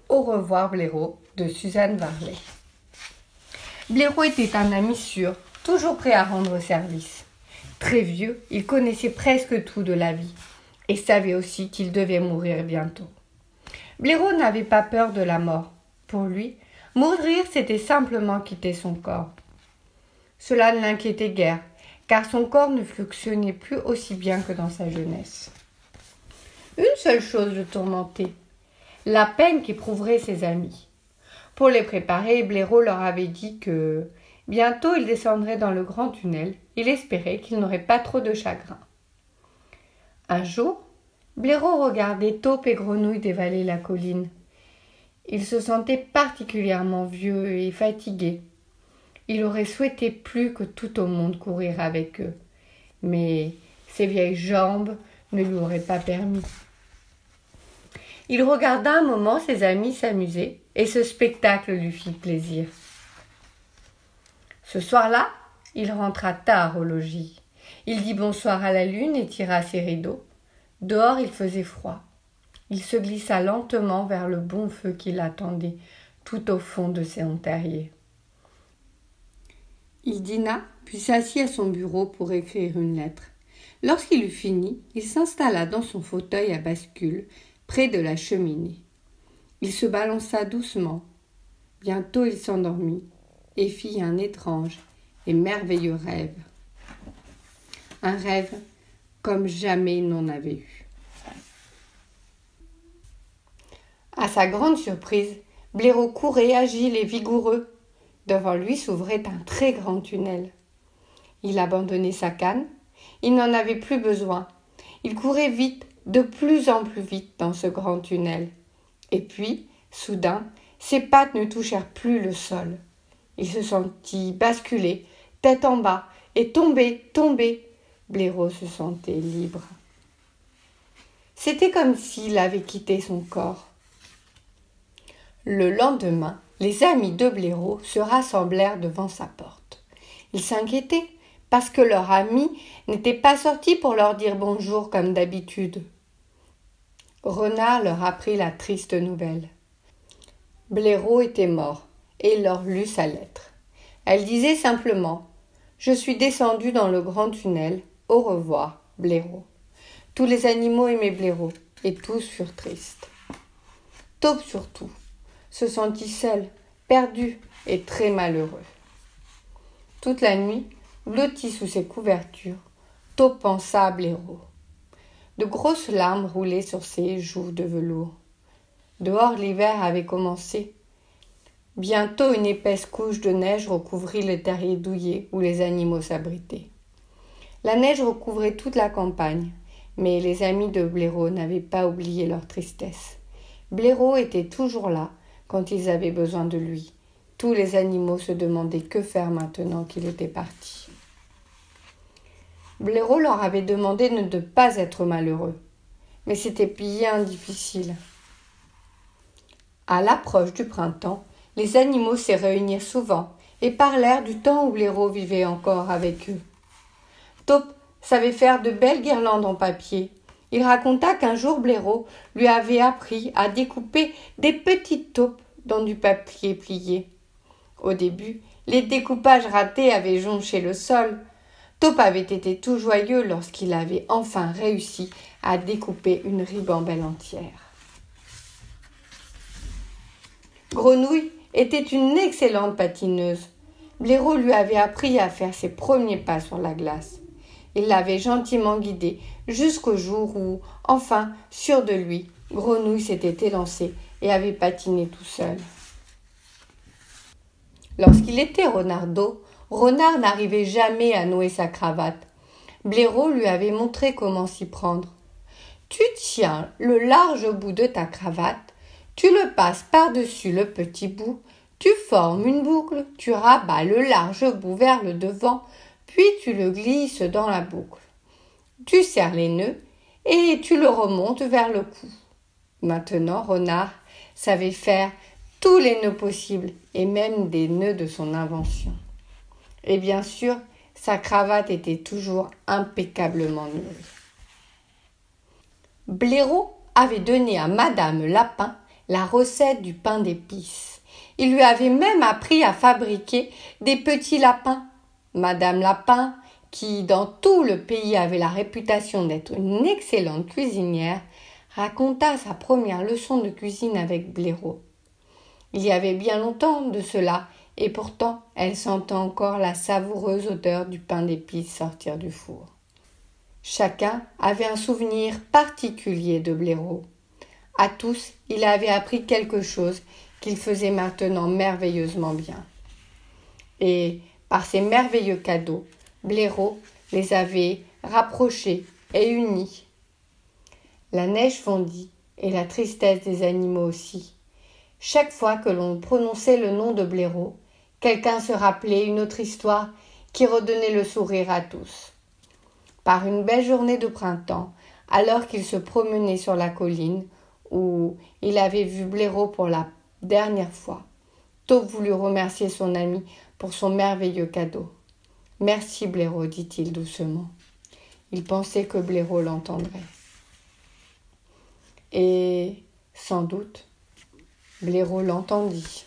Au revoir Blaireau de Suzanne Varley. Blaireau était un ami sûr, toujours prêt à rendre service. Très vieux, il connaissait presque tout de la vie et savait aussi qu'il devait mourir bientôt. Blaireau n'avait pas peur de la mort. Pour lui, mourir c'était simplement quitter son corps. Cela ne l'inquiétait guère, car son corps ne fonctionnait plus aussi bien que dans sa jeunesse. Une seule chose le tourmentait, la peine qu'éprouveraient ses amis. Pour les préparer, Blaireau leur avait dit que bientôt il descendrait dans le grand tunnel. Il espérait qu'il n'aurait pas trop de chagrin. Un jour, Blaireau regardait Taupe et Grenouille dévaler la colline. Il se sentait particulièrement vieux et fatigué. Il aurait souhaité plus que tout au monde courir avec eux, mais ses vieilles jambes ne lui auraient pas permis. Il regarda un moment ses amis s'amuser et ce spectacle lui fit plaisir. Ce soir-là, il rentra tard au logis. Il dit bonsoir à la lune et tira ses rideaux. Dehors, il faisait froid. Il se glissa lentement vers le bon feu qui l'attendait tout au fond de son terrier. Il dîna, puis s'assit à son bureau pour écrire une lettre. Lorsqu'il eut fini, il s'installa dans son fauteuil à bascule, près de la cheminée. Il se balança doucement. Bientôt il s'endormit et fit un étrange et merveilleux rêve. Un rêve comme jamais il n'en avait eu. À sa grande surprise, Blaireau courait agile et vigoureux. Devant lui s'ouvrait un très grand tunnel. Il abandonnait sa canne. Il n'en avait plus besoin. Il courait vite, de plus en plus vite dans ce grand tunnel. Et puis, soudain, ses pattes ne touchèrent plus le sol. Il se sentit basculer, tête en bas, et tomber. Blaireau se sentait libre. C'était comme s'il avait quitté son corps. Le lendemain, les amis de Blaireau se rassemblèrent devant sa porte. Ils s'inquiétaient parce que leur ami n'était pas sorti pour leur dire bonjour comme d'habitude. Renard leur apprit la triste nouvelle. Blaireau était mort et il leur lut sa lettre. Elle disait simplement « Je suis descendu dans le grand tunnel. Au revoir, Blaireau ». Tous les animaux aimaient Blaireau et tous furent tristes. Taupe surtout se sentit seul, perdu et très malheureux. Toute la nuit, blotti sous ses couvertures, Taupe pensa à Blaireau. De grosses larmes roulaient sur ses joues de velours. Dehors, l'hiver avait commencé. Bientôt, une épaisse couche de neige recouvrit le terrier douillet où les animaux s'abritaient. La neige recouvrait toute la campagne, mais les amis de Blaireau n'avaient pas oublié leur tristesse. Blaireau était toujours là quand ils avaient besoin de lui. Tous les animaux se demandaient que faire maintenant qu'il était parti. Blaireau leur avait demandé de ne pas être malheureux, mais c'était bien difficile. À l'approche du printemps, les animaux se réunirent souvent et parlèrent du temps où Blaireau vivait encore avec eux. Taupe savait faire de belles guirlandes en papier. Il raconta qu'un jour Blaireau lui avait appris à découper des petites taupes dans du papier plié. Au début, les découpages ratés avaient jonché le sol. Taupe avait été tout joyeux lorsqu'il avait enfin réussi à découper une ribambelle entière. Grenouille était une excellente patineuse. Blaireau lui avait appris à faire ses premiers pas sur la glace. Il l'avait gentiment guidée jusqu'au jour où, enfin, sûr de lui, Grenouille s'était élancé et avait patiné tout seul. Lorsqu'il était renardeau, Renard n'arrivait jamais à nouer sa cravate. Blaireau lui avait montré comment s'y prendre. Tu tiens le large bout de ta cravate, tu le passes par-dessus le petit bout, tu formes une boucle, tu rabats le large bout vers le devant, puis tu le glisses dans la boucle. Tu serres les nœuds et tu le remontes vers le cou. Maintenant, Renard savait faire tous les nœuds possibles et même des nœuds de son invention. Et bien sûr, sa cravate était toujours impeccablement nouée. Blaireau avait donné à Madame Lapin la recette du pain d'épices. Il lui avait même appris à fabriquer des petits lapins. Madame Lapin, qui dans tout le pays avait la réputation d'être une excellente cuisinière, raconta sa première leçon de cuisine avec Blaireau. Il y avait bien longtemps de cela, et pourtant elle sentait encore la savoureuse odeur du pain d'épices sortir du four. Chacun avait un souvenir particulier de Blaireau. À tous, il avait appris quelque chose qu'il faisait maintenant merveilleusement bien. Et, par ses merveilleux cadeaux, Blaireau les avait rapprochés et unis. La neige fondit, et la tristesse des animaux aussi. Chaque fois que l'on prononçait le nom de Blaireau, quelqu'un se rappelait une autre histoire qui redonnait le sourire à tous. Par une belle journée de printemps, alors qu'il se promenait sur la colline, où il avait vu Blaireau pour la dernière fois, Taupe voulut remercier son ami pour son merveilleux cadeau. « Merci, Blaireau, dit-il doucement. Il pensait que Blaireau l'entendrait. Et, sans doute, Blaireau l'entendit.